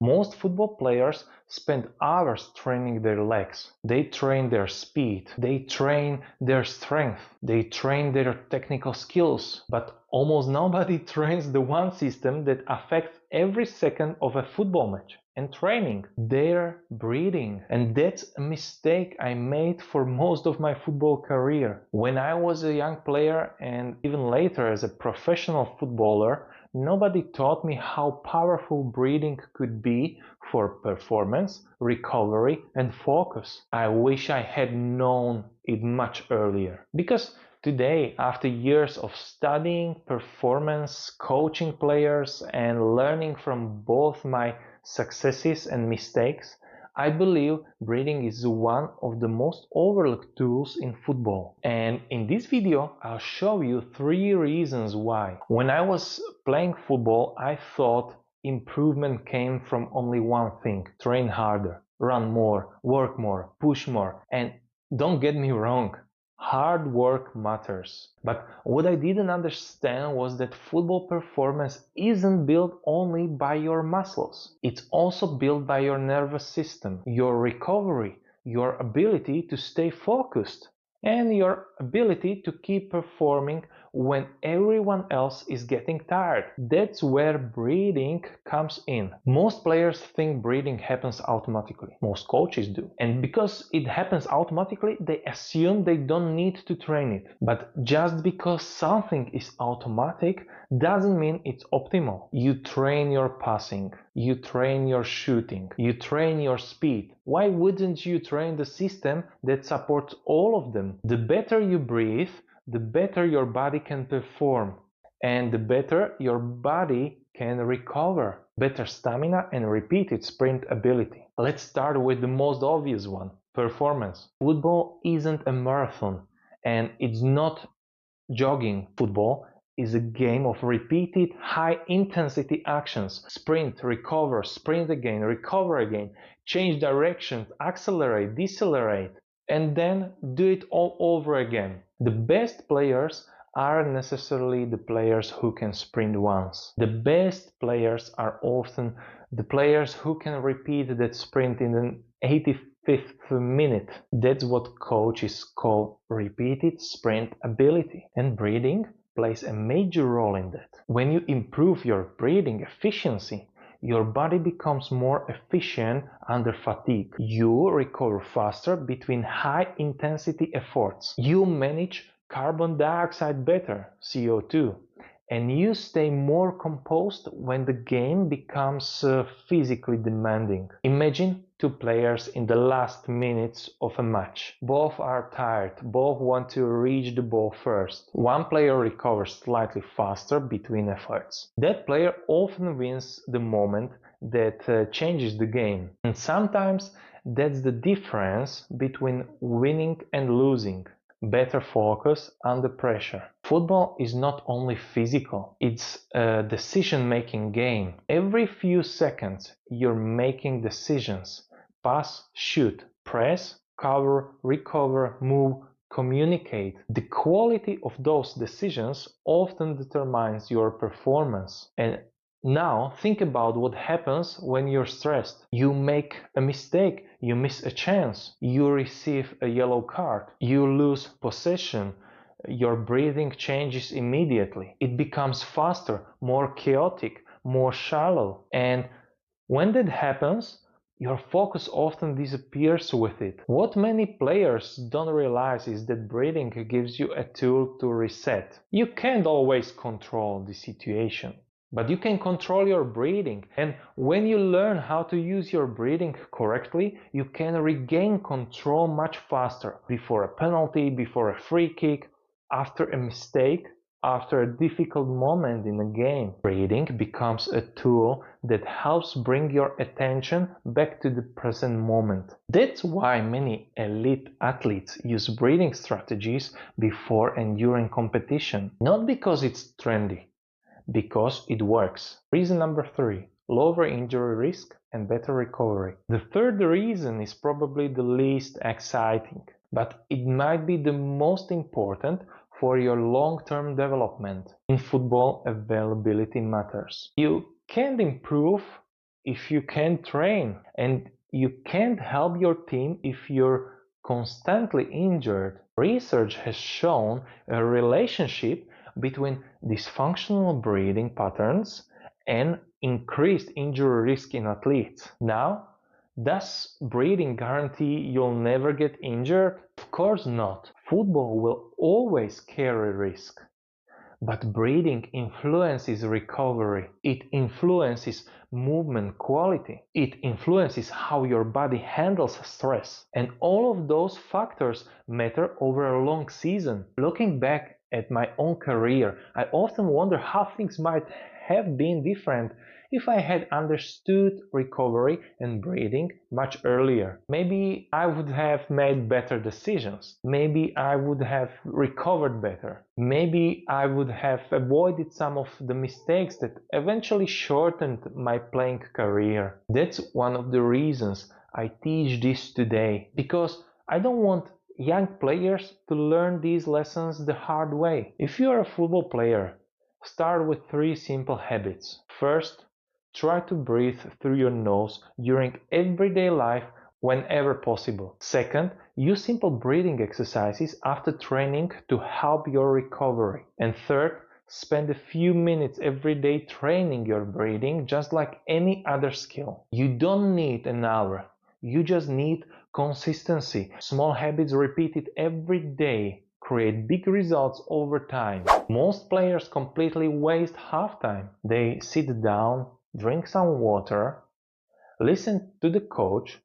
Most football players spend hours training their legs. They train their speed, they train their strength, they train their technical skills. But almost nobody trains the one system that affects every second of a football match and training, their breathing. And that's a mistake I made for most of my football career. When I was a young player and even later as a professional footballer, nobody taught me how powerful breathing could be for performance, recovery, and focus. I wish I had known it much earlier. Because today, after years of studying performance, coaching players, and learning from both my successes and mistakes, I believe breathing is one of the most overlooked tools in football. And in this video, I'll show you 3 reasons why. When I was playing football, I thought improvement came from only one thing: train harder, run more, work more, push more. And don't get me wrong, hard work matters. But what I didn't understand was that football performance isn't built only by your muscles. It's also built by your nervous system, your recovery, your ability to stay focused, and your ability to keep performing when everyone else is getting tired. That's where breathing comes in. Most players think breathing happens automatically. Most coaches do. And because it happens automatically, they assume they don't need to train it. But just because something is automatic doesn't mean it's optimal. You train your passing, you train your shooting, you train your speed. Why wouldn't you train the system that supports all of them? The better you breathe, the better your body can perform, and the better your body can recover. Better stamina and repeated sprint ability. Let's start with the most obvious one: performance. Football isn't a marathon, and it's not jogging. Football is a game of repeated high-intensity actions. Sprint, recover, sprint again, recover again, change direction, accelerate, decelerate, and then do it all over again. The best players aren't necessarily the players who can sprint once. The best players are often the players who can repeat that sprint in an 85th minute. That's what coaches call repeated sprint ability. And breathing plays a major role in that. When you improve your breathing efficiency, your body becomes more efficient under fatigue. You recover faster between high-intensity efforts. You manage carbon dioxide better, CO2, and you stay more composed when the game becomes physically demanding. Imagine 2 players in the last minutes of a match. Both are tired, both want to reach the ball first. One player recovers slightly faster between efforts. That player often wins the moment that changes the game. And sometimes that's the difference between winning and losing. Better focus under pressure. Football is not only physical, it's a decision-making game. Every few seconds you're making decisions. Pass, shoot, press, cover, recover, move, communicate. The quality of those decisions often determines your performance. And now think about what happens when you're stressed. You make a mistake, you miss a chance, you receive a yellow card, you lose possession, your breathing changes immediately. It becomes faster, more chaotic, more shallow. And when that happens, your focus often disappears with it. What many players don't realize is that breathing gives you a tool to reset. You can't always control the situation, but you can control your breathing. And when you learn how to use your breathing correctly, you can regain control much faster. Before a penalty, before a free kick, after a mistake, after a difficult moment in a game. Breathing becomes a tool that helps bring your attention back to the present moment. That's why many elite athletes use breathing strategies before and during competition. Not because it's trendy, because it works. Reason number 3: lower injury risk and better recovery. The third reason is probably the least exciting, but it might be the most important for your long-term development. In football, availability matters. You can't improve if you can't train, and you can't help your team if you're constantly injured. Research has shown a relationship between dysfunctional breathing patterns and increased injury risk in athletes. Now, does breathing guarantee you'll never get injured? Of course not. Football will always carry risk. But breathing influences recovery. It influences movement quality. It influences how your body handles stress. And all of those factors matter over a long season. Looking back at my own career, I often wonder how things might have been different if I had understood recovery and breathing much earlier. Maybe I would have made better decisions. Maybe I would have recovered better. Maybe I would have avoided some of the mistakes that eventually shortened my playing career. That's one of the reasons I teach this today, because I don't want young players to learn these lessons the hard way. If you are a football player, start with 3 simple habits. First, try to breathe through your nose during everyday life whenever possible. Second, use simple breathing exercises after training to help your recovery. And third, spend a few minutes every day training your breathing just like any other skill. You don't need an hour. You just need consistency. Small habits repeated every day create big results over time. Most players completely waste halftime. They sit down, drink some water, listen to the coach,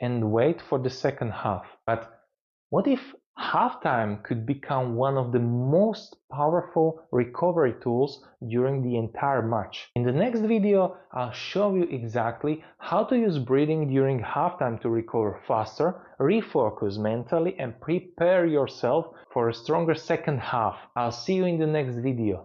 and wait for the second half. But what if halftime could become one of the most powerful recovery tools during the entire match? In the next video, I'll show you exactly how to use breathing during halftime to recover faster, refocus mentally, and prepare yourself for a stronger second half. I'll see you in the next video.